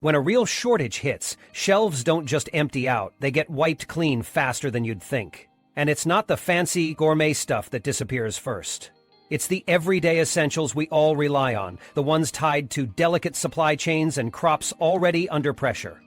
When a real shortage hits, shelves don't just empty out, they get wiped clean faster than you'd think. And it's not the fancy gourmet stuff that disappears first. It's the everyday essentials we all rely on, the ones tied to delicate supply chains and crops already under pressure.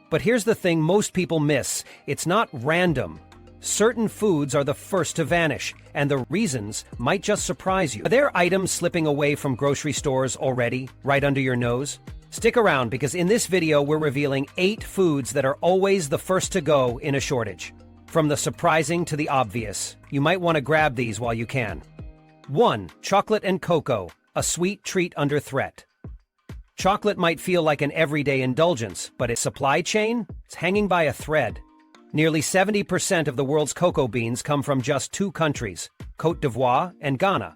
But here's the thing most people miss: it's not random. Certain foods are the first to vanish, and the reasons might just surprise you. Are there items slipping away from grocery stores already, right under your nose? Stick around, because in this video we're revealing 8 foods that are always the first to go in a shortage. From the surprising to the obvious, you might want to grab these while you can. 1. Chocolate and cocoa, a sweet treat under threat. Chocolate might feel like an everyday indulgence, but its supply chain? It's hanging by a thread. Nearly 70% of the world's cocoa beans come from just 2 countries, Côte d'Ivoire and Ghana.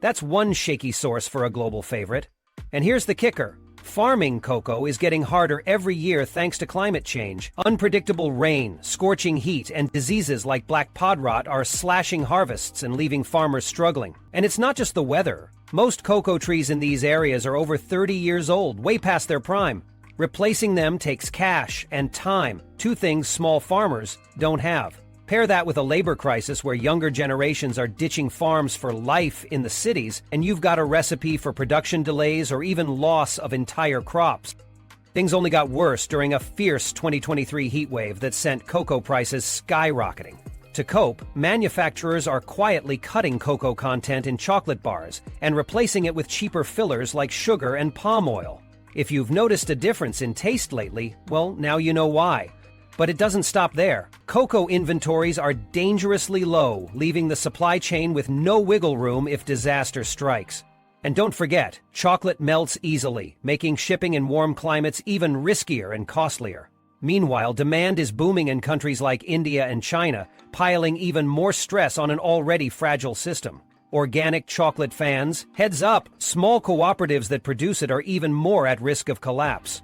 That's one shaky source for a global favorite. And here's the kicker: farming cocoa is getting harder every year thanks to climate change. Unpredictable rain, scorching heat, and diseases like black pod rot are slashing harvests and leaving farmers struggling. And it's not just the weather. Most cocoa trees in these areas are over 30 years old, way past their prime. Replacing them takes cash and time, 2 things small farmers don't have. Pair that with a labor crisis where younger generations are ditching farms for life in the cities, and you've got a recipe for production delays or even loss of entire crops. Things only got worse during a fierce 2023 heat wave that sent cocoa prices skyrocketing. To cope, manufacturers are quietly cutting cocoa content in chocolate bars and replacing it with cheaper fillers like sugar and palm oil. If you've noticed a difference in taste lately, well, now you know why. But it doesn't stop there. Cocoa inventories are dangerously low, leaving the supply chain with no wiggle room if disaster strikes. And don't forget, chocolate melts easily, making shipping in warm climates even riskier and costlier. Meanwhile, demand is booming in countries like India and China, piling even more stress on an already fragile system. Organic chocolate fans, heads up, small cooperatives that produce it are even more at risk of collapse.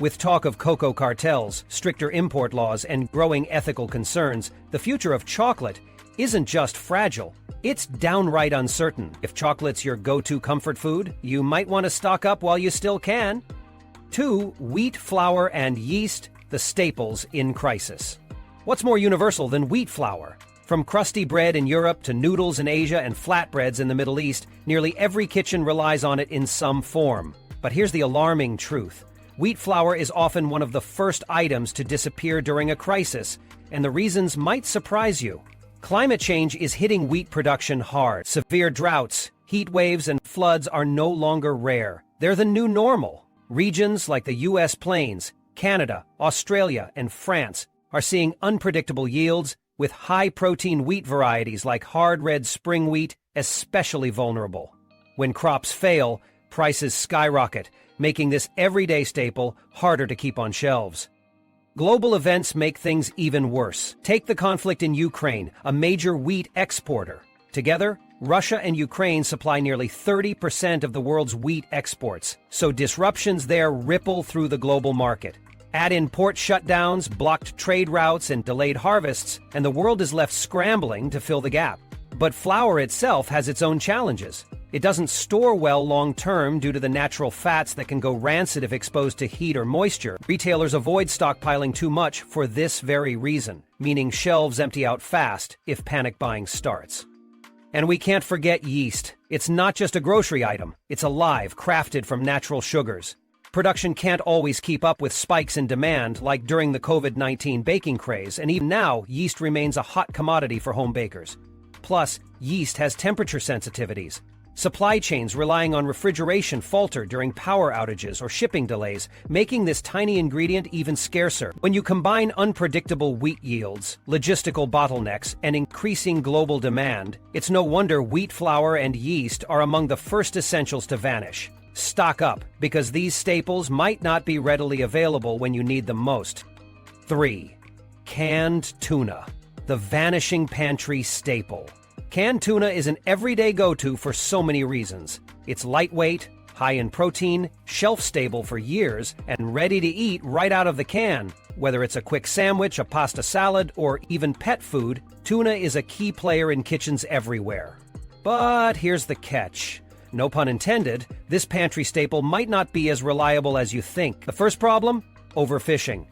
With talk of cocoa cartels, stricter import laws, and growing ethical concerns, the future of chocolate isn't just fragile, it's downright uncertain. If chocolate's your go-to comfort food, you might want to stock up while you still can. 2. Wheat flour and yeast, the staples in crisis. What's more universal than wheat flour? From crusty bread in Europe to noodles in Asia and flatbreads in the Middle East, nearly every kitchen relies on it in some form. But here's the alarming truth: wheat flour is often one of the first items to disappear during a crisis, and the reasons might surprise you. Climate change is hitting wheat production hard. Severe droughts, heat waves, and floods are no longer rare. They're the new normal. Regions like the U.S. plains, Canada, Australia, and France are seeing unpredictable yields, with high-protein wheat varieties like hard red spring wheat especially vulnerable. When crops fail, prices skyrocket, making this everyday staple harder to keep on shelves. Global events make things even worse. Take the conflict in Ukraine, a major wheat exporter. Together, Russia and Ukraine supply nearly 30% of the world's wheat exports, so disruptions there ripple through the global market. Add in port shutdowns, blocked trade routes, and delayed harvests, and the world is left scrambling to fill the gap. But flour itself has its own challenges. It doesn't store well long-term due to the natural fats that can go rancid if exposed to heat or moisture. Retailers avoid stockpiling too much for this very reason, meaning shelves empty out fast if panic buying starts. And we can't forget yeast. It's not just a grocery item. It's alive, crafted from natural sugars. Production can't always keep up with spikes in demand like during the COVID-19 baking craze, and even now, yeast remains a hot commodity for home bakers. Plus, yeast has temperature sensitivities. Supply chains relying on refrigeration falter during power outages or shipping delays, making this tiny ingredient even scarcer. When you combine unpredictable wheat yields, logistical bottlenecks, and increasing global demand, it's no wonder wheat flour and yeast are among the first essentials to vanish. Stock up, because these staples might not be readily available when you need them most. 3. Canned tuna, the vanishing pantry staple. Canned tuna is an everyday go-to for so many reasons. It's lightweight, high in protein, shelf-stable for years, and ready to eat right out of the can. Whether it's a quick sandwich, a pasta salad, or even pet food, tuna is a key player in kitchens everywhere. But here's the catch. no pun intended, this pantry staple might not be as reliable as you think. The first problem? Overfishing.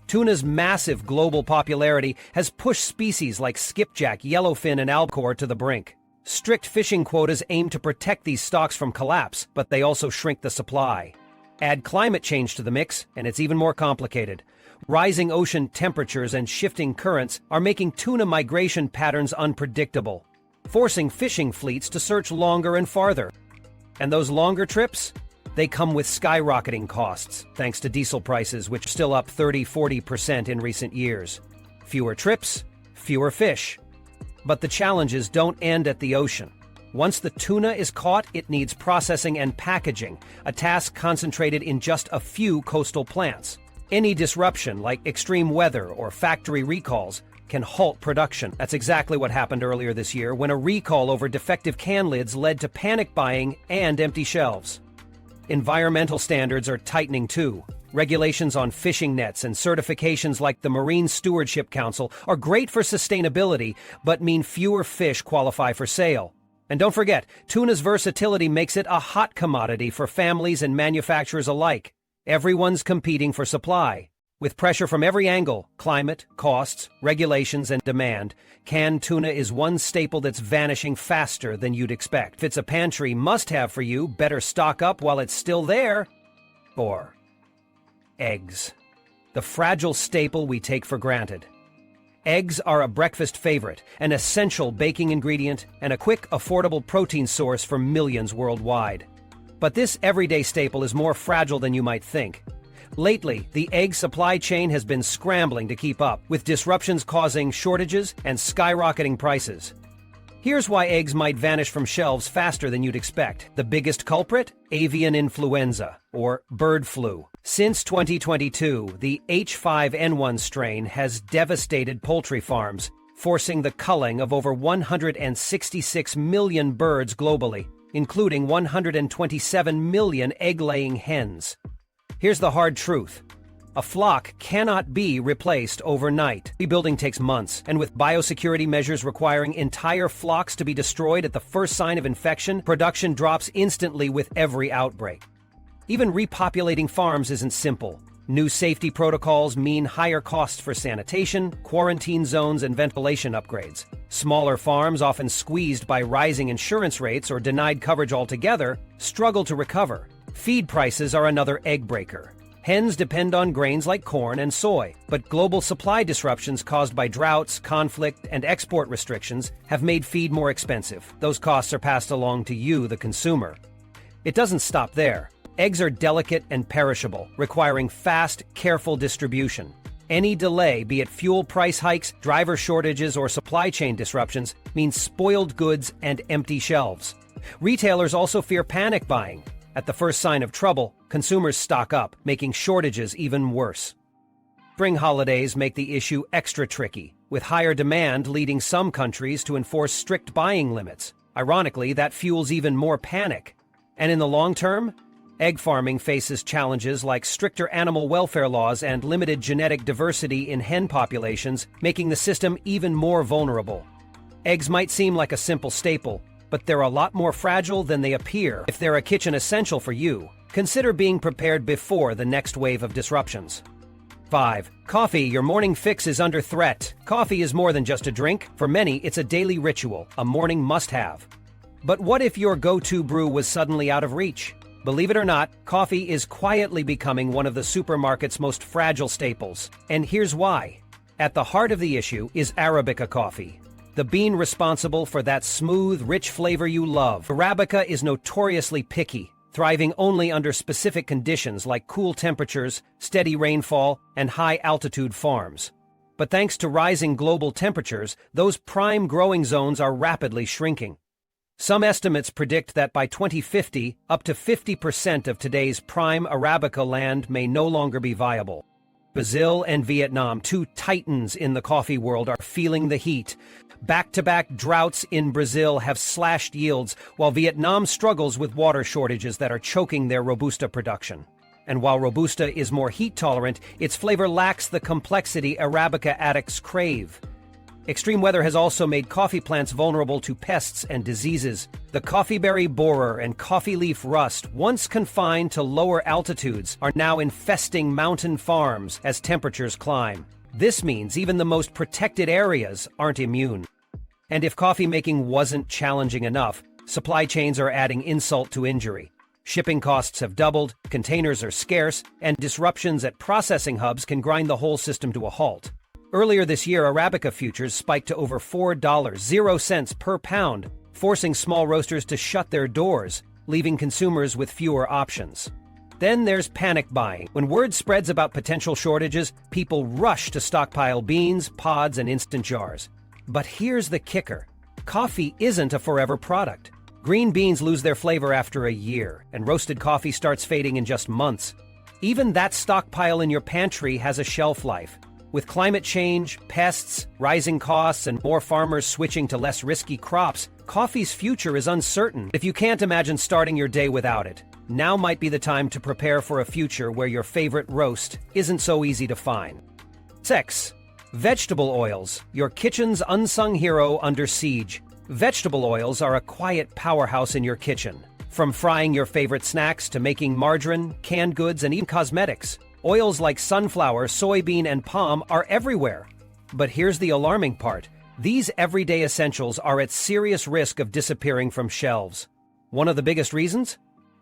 Tuna's massive global popularity has pushed species like skipjack, yellowfin, and albacore to the brink. Strict fishing quotas aim to protect these stocks from collapse, but they also shrink the supply. Add climate change to the mix, and it's even more complicated. Rising ocean temperatures and shifting currents are making tuna migration patterns unpredictable, forcing fishing fleets to search longer and farther. And those longer trips? They come with skyrocketing costs, thanks to diesel prices, which are still up 30–40% in recent years. Fewer trips, fewer fish. But the challenges don't end at the ocean. Once the tuna is caught, it needs processing and packaging, a task concentrated in just a few coastal plants. Any disruption, like extreme weather or factory recalls, can halt production. That's exactly what happened earlier this year when a recall over defective can lids led to panic buying and empty shelves. Environmental standards are tightening too. Regulations on fishing nets and certifications like the Marine Stewardship Council are great for sustainability, but mean fewer fish qualify for sale. And don't forget, tuna's versatility makes it a hot commodity for families and manufacturers alike. Everyone's competing for supply. With pressure from every angle, climate, costs, regulations, and demand, canned tuna is one staple that's vanishing faster than you'd expect. If it's a pantry must-have for you, better stock up while it's still there. Or eggs. The fragile staple we take for granted. Eggs are a breakfast favorite, an essential baking ingredient, and a quick, affordable protein source for millions worldwide. But this everyday staple is more fragile than you might think. Lately, the egg supply chain has been scrambling to keep up, with disruptions causing shortages and skyrocketing prices. Here's why eggs might vanish from shelves faster than you'd expect. The biggest culprit? Avian influenza, or bird flu. Since 2022, the H5N1 strain has devastated poultry farms, forcing the culling of over 166 million birds globally, including 127 million egg-laying hens. Here's the hard truth. A flock cannot be replaced overnight. Rebuilding takes months, and with biosecurity measures requiring entire flocks to be destroyed at the first sign of infection, production drops instantly with every outbreak. Even repopulating farms isn't simple. New safety protocols mean higher costs for sanitation, quarantine zones, and ventilation upgrades. Smaller farms, often squeezed by rising insurance rates or denied coverage altogether, struggle to recover. Feed prices are another egg breaker. Hens depend on grains like corn and soy, but global supply disruptions caused by droughts, conflict, and export restrictions have made feed more expensive. Those costs are passed along to you, the consumer. It doesn't stop there. Eggs are delicate and perishable, requiring fast, careful distribution. Any delay, be it fuel price hikes, driver shortages, or supply chain disruptions, means spoiled goods and empty shelves. Retailers also fear panic buying. At the first sign of trouble, consumers stock up, making shortages even worse. Spring holidays make the issue extra tricky, with higher demand leading some countries to enforce strict buying limits. Ironically, that fuels even more panic. And in the long term, egg farming faces challenges like stricter animal welfare laws and limited genetic diversity in hen populations, making the system even more vulnerable. Eggs might seem like a simple staple, but they're a lot more fragile than they appear. If they're a kitchen essential for you, consider being prepared before the next wave of disruptions. 5. Coffee, your morning fix is under threat. Coffee is more than just a drink. For many, it's a daily ritual, a morning must-have. But what if your go-to brew was suddenly out of reach? Believe it or not, coffee is quietly becoming one of the supermarket's most fragile staples. And here's why. At the heart of the issue is Arabica coffee, the bean responsible for that smooth, rich flavor you love. Arabica is notoriously picky, thriving only under specific conditions like cool temperatures, steady rainfall, and high-altitude farms. But thanks to rising global temperatures, those prime growing zones are rapidly shrinking. Some estimates predict that by 2050, up to 50% of today's prime Arabica land may no longer be viable. Brazil and Vietnam, two titans in the coffee world, are feeling the heat. Back-to-back droughts in Brazil have slashed yields, while Vietnam struggles with water shortages that are choking their Robusta production. And while Robusta is more heat-tolerant, its flavor lacks the complexity Arabica addicts crave. Extreme weather has also made coffee plants vulnerable to pests and diseases. The coffee berry borer and coffee leaf rust, once confined to lower altitudes, are now infesting mountain farms as temperatures climb. This means even the most protected areas aren't immune. And if coffee making wasn't challenging enough, supply chains are adding insult to injury. Shipping costs have doubled, containers are scarce, and disruptions at processing hubs can grind the whole system to a halt. Earlier this year, Arabica futures spiked to over $4.00 per pound, forcing small roasters to shut their doors, leaving consumers with fewer options. Then there's panic buying. When word spreads about potential shortages, people rush to stockpile beans, pods, and instant jars. But here's the kicker. Coffee isn't a forever product. Green beans lose their flavor after a year, and roasted coffee starts fading in just months. Even that stockpile in your pantry has a shelf life. With climate change, pests, rising costs, and more farmers switching to less risky crops, coffee's future is uncertain. If you can't imagine starting your day without it, now might be the time to prepare for a future where your favorite roast isn't so easy to find. 6. Vegetable oils, your kitchen's unsung hero under siege. Vegetable oils are a quiet powerhouse in your kitchen. From frying your favorite snacks to making margarine, canned goods, and even cosmetics, oils like sunflower, soybean, and palm are everywhere. But here's the alarming part. These everyday essentials are at serious risk of disappearing from shelves. One of the biggest reasons?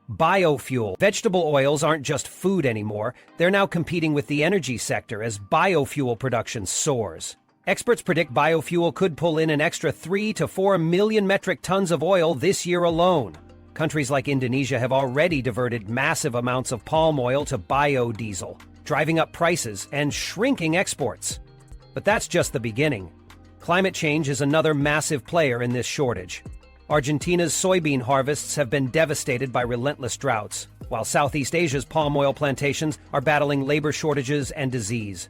Biofuel. Vegetable oils aren't just food anymore. They're now competing with the energy sector as biofuel production soars. Experts predict biofuel could pull in an extra 3 to 4 million metric tons of oil this year alone. Countries like Indonesia have already diverted massive amounts of palm oil to biodiesel, driving up prices and shrinking exports. But that's just the beginning. Climate change is another massive player in this shortage. Argentina's soybean harvests have been devastated by relentless droughts, while Southeast Asia's palm oil plantations are battling labor shortages and disease.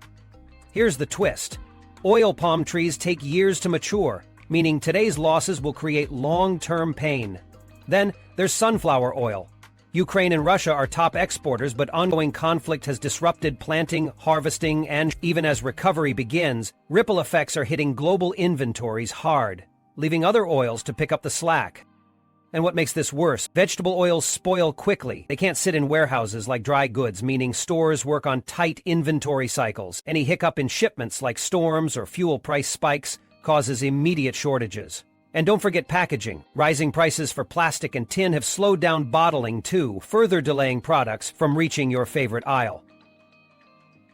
Here's the twist. Oil palm trees take years to mature, meaning today's losses will create long-term pain. Then there's sunflower oil. Ukraine and Russia are top exporters, but ongoing conflict has disrupted planting, harvesting, and even as recovery begins, ripple effects are hitting global inventories hard, leaving other oils to pick up the slack. And what makes this worse? Vegetable oils spoil quickly. They can't sit in warehouses like dry goods, meaning stores work on tight inventory cycles. Any hiccup in shipments like storms or fuel price spikes causes immediate shortages. And don't forget packaging. Rising prices for plastic and tin have slowed down bottling too, further delaying products from reaching your favorite aisle.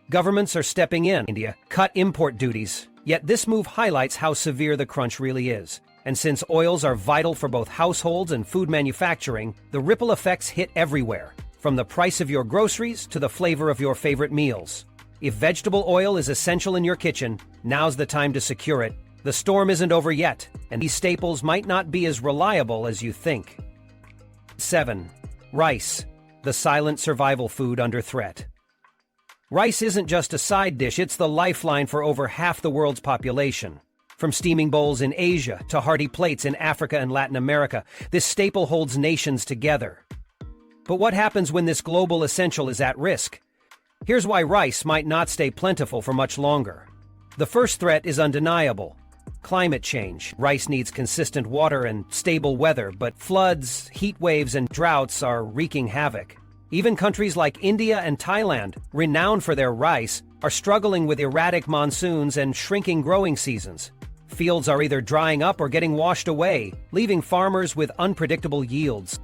Governments are stepping in. India cut import duties. Yet this move highlights how severe the crunch really is. And since oils are vital for both households and food manufacturing, the ripple effects hit everywhere, from the price of your groceries to the flavor of your favorite meals. If vegetable oil is essential in your kitchen, now's the time to secure it. The storm isn't over yet, and these staples might not be as reliable as you think. 7. Rice, the silent survival food under threat. Rice isn't just a side dish, it's the lifeline for over half the world's population. From steaming bowls in Asia to hearty plates in Africa and Latin America, this staple holds nations together. But what happens when this global essential is at risk? Here's why rice might not stay plentiful for much longer. The first threat is undeniable. Climate change. Rice needs consistent water and stable weather, but floods, heat waves, and droughts are wreaking havoc. Even countries like India and Thailand, renowned for their rice, are struggling with erratic monsoons and shrinking growing seasons. Fields are either drying up or getting washed away, leaving farmers with unpredictable yields.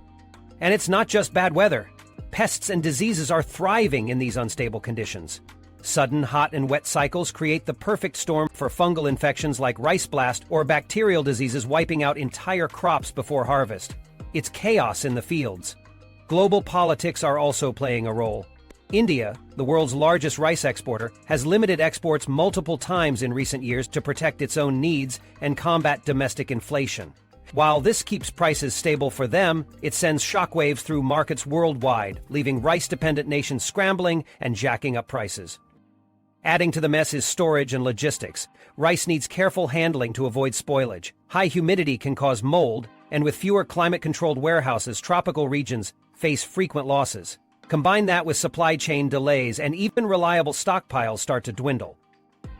And it's not just bad weather. Pests and diseases are thriving in these unstable conditions. Sudden hot and wet cycles create the perfect storm for fungal infections like rice blast or bacterial diseases wiping out entire crops before harvest. It's chaos in the fields. Global politics are also playing a role. India, the world's largest rice exporter, has limited exports multiple times in recent years to protect its own needs and combat domestic inflation. While this keeps prices stable for them, it sends shockwaves through markets worldwide, leaving rice-dependent nations scrambling and jacking up prices. Adding to the mess is storage and logistics. Rice needs careful handling to avoid spoilage. High humidity can cause mold, and with fewer climate-controlled warehouses, tropical regions face frequent losses. Combine that with supply chain delays, and even reliable stockpiles start to dwindle.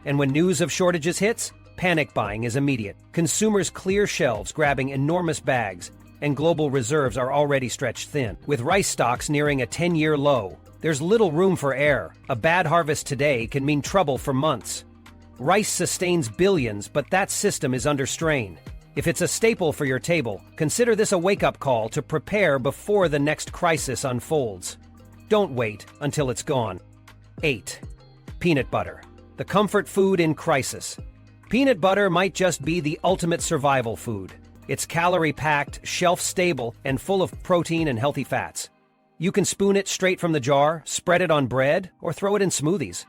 And when news of shortages hits, Panic buying is immediate. Consumers clear shelves, grabbing enormous bags, and global reserves are already stretched thin. With rice stocks nearing a 10-year low, there's little room for error. A bad harvest today can mean trouble for months. Rice sustains billions, but that system is under strain. If it's a staple for your table, consider this a wake-up call to prepare before the next crisis unfolds. Don't wait until it's gone. 8. Peanut butter, the comfort food in crisis. Peanut butter might just be the ultimate survival food. It's calorie-packed, shelf-stable, and full of protein and healthy fats. You can spoon it straight from the jar, spread it on bread, or throw it in smoothies.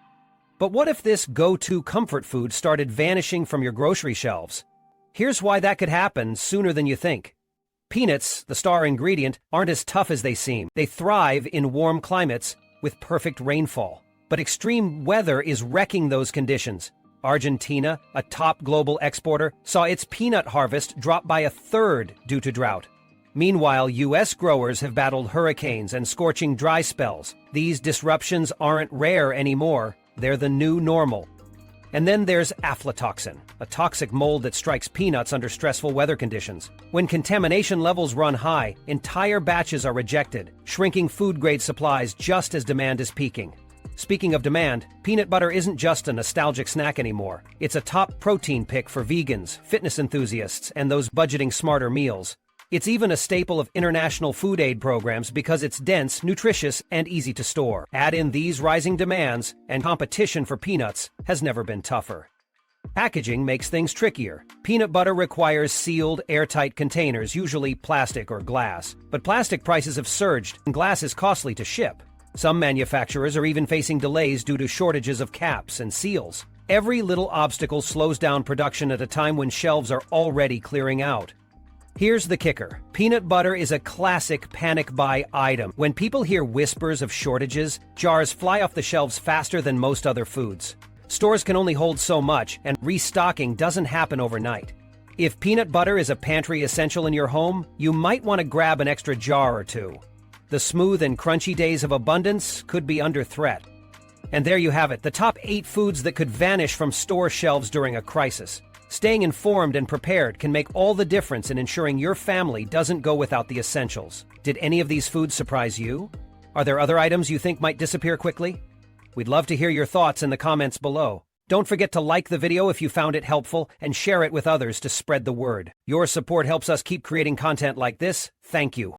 But what if this go-to comfort food started vanishing from your grocery shelves? Here's why that could happen sooner than you think. Peanuts, the star ingredient, aren't as tough as they seem. They thrive in warm climates with perfect rainfall. But extreme weather is wrecking those conditions. Argentina, a top global exporter, saw its peanut harvest drop by a third due to drought. Meanwhile, U.S. growers have battled hurricanes and scorching dry spells. These disruptions aren't rare anymore. They're the new normal. And then there's aflatoxin, a toxic mold that strikes peanuts under stressful weather conditions. When contamination levels run high, entire batches are rejected, shrinking food-grade supplies just as demand is peaking. Speaking of demand, peanut butter isn't just a nostalgic snack anymore. It's a top protein pick for vegans, fitness enthusiasts, and those budgeting smarter meals. It's even a staple of international food aid programs because it's dense, nutritious, and easy to store. Add in these rising demands, and competition for peanuts has never been tougher. Packaging makes things trickier. Peanut butter requires sealed, airtight containers, usually plastic or glass. But plastic prices have surged, and glass is costly to ship. Some manufacturers are even facing delays due to shortages of caps and seals. Every little obstacle slows down production at a time when shelves are already clearing out. Here's the kicker. Peanut butter is a classic panic buy item. When people hear whispers of shortages, jars fly off the shelves faster than most other foods. Stores can only hold so much, and restocking doesn't happen overnight. If peanut butter is a pantry essential in your home, you might want to grab an extra jar or two. The smooth and crunchy days of abundance could be under threat. And there you have it, the top 8 foods that could vanish from store shelves during a crisis. Staying informed and prepared can make all the difference in ensuring your family doesn't go without the essentials. Did any of these foods surprise you? Are there other items you think might disappear quickly? We'd love to hear your thoughts in the comments below. Don't forget to like the video if you found it helpful and share it with others to spread the word. Your support helps us keep creating content like this. Thank you.